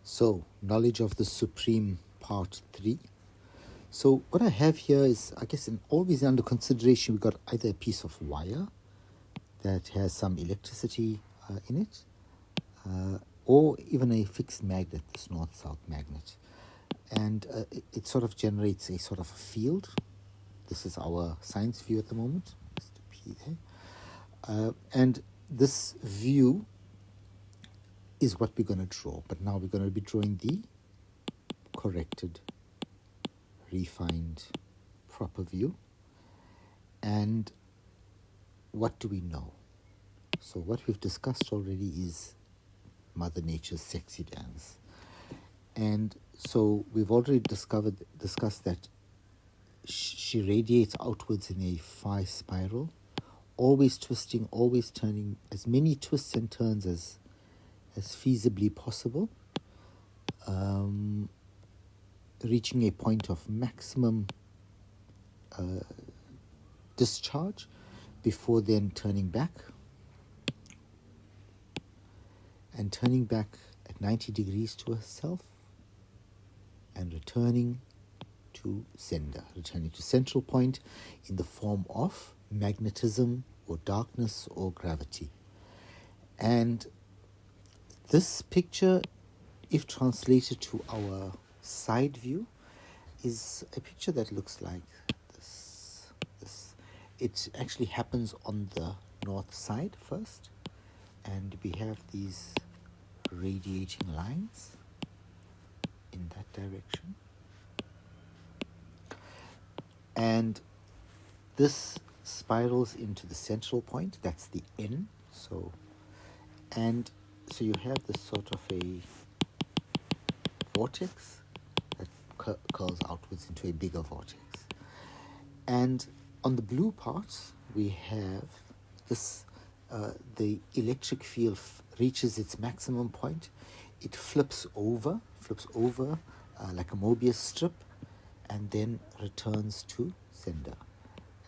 So, knowledge of the supreme, part 3. So, what I have here is, I guess, always under consideration, we've got either a piece of wire that has some electricity in it, or even a fixed magnet, this north-south magnet. And it sort of generates a sort of a field. This is our science view at the moment, Mr. P there. And this view is what we're going to draw. But now we're going to be drawing the corrected, refined, proper view. And what do we know? So what we've discussed already is Mother Nature's sexy dance. And so we've already discussed that she radiates outwards in a phi spiral, always twisting, always turning, as many twists and turns as feasibly possible, reaching a point of maximum discharge before then turning back, and turning back at 90 degrees to herself and returning to sender, returning to central point in the form of magnetism or darkness or gravity. And this picture, if translated to our side view, is a picture that looks like this. It actually happens on the north side first, and we have these radiating lines in that direction. And this spirals into the central point, that's the N. So you have this sort of a vortex that curls outwards into a bigger vortex. And on the blue parts, we have this, the electric field reaches its maximum point. It flips over like a Mobius strip, and then returns to sender.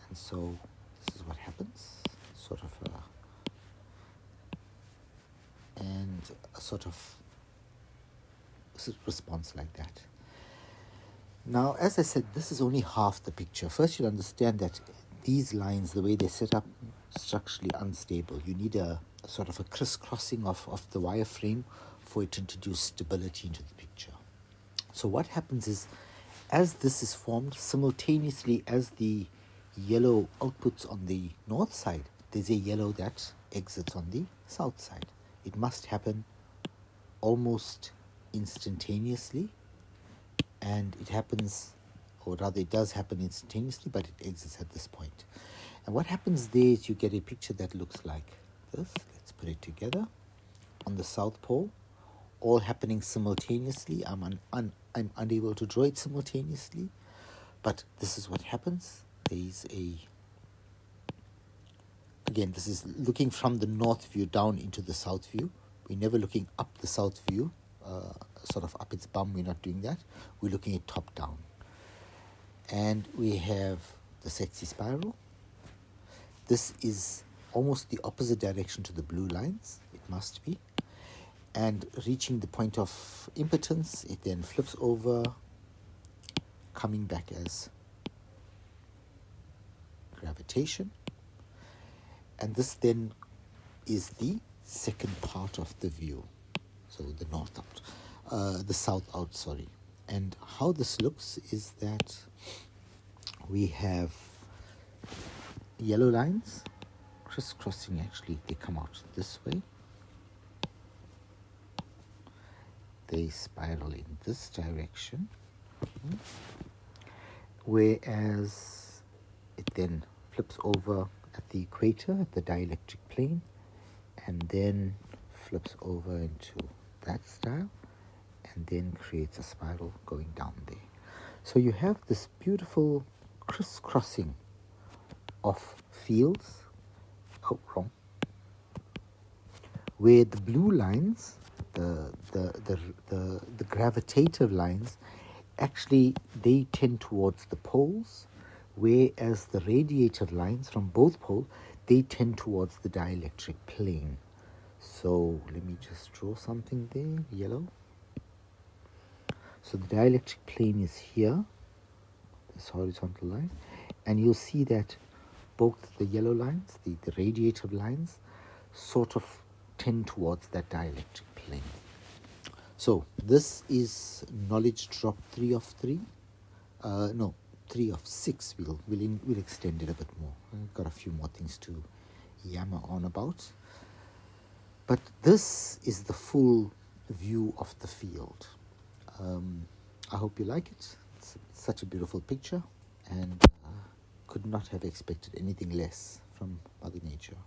And so this is what happens, sort of a sort of response like that. Now, as I said, this is only half the picture. First, you'll understand that these lines, the way they're set up, structurally unstable. You need a sort of a crisscrossing of the wireframe for it to introduce stability into the picture. So what happens is, as this is formed, simultaneously as the yellow outputs on the north side, there's a yellow that exits on the south side. It must happen almost instantaneously, and it happens, or rather it does happen instantaneously, but it exits at this point. And what happens there is you get a picture that looks like this. Let's put it together. On the south pole, all happening simultaneously. I'm unable to draw it simultaneously, but this is what happens. Again, this is looking from the north view down into the south view. We're never looking up the south view, sort of up its bum. We're not doing that. We're looking at top down. And we have the sexy spiral. This is almost the opposite direction to the blue lines. It must be. And reaching the point of impotence, it then flips over, coming back as gravitation. And this then is the second part of the view. So the north out, the south out, sorry. And how this looks is that we have yellow lines crisscrossing. Actually, they come out this way. They spiral in this direction, whereas it then flips over at the equator, at the dielectric plane, and then flips over into that style, and then creates a spiral going down there. So you have this beautiful crisscrossing of fields, where the blue lines, the gravitative lines, actually they tend towards the poles, whereas the radiative lines from both poles, they tend towards the dielectric plane. So let me just draw something there, yellow. So the dielectric plane is here, this horizontal line, and you'll see that both the yellow lines, the radiative lines, sort of tend towards that dielectric plane. So this is knowledge drop 3 of 3. No, 3 of 6. We'll extend it a bit more. I've got a few more things to yammer on about. But this is the full view of the field. I hope you like it. It's such a beautiful picture, and could not have expected anything less from Mother Nature.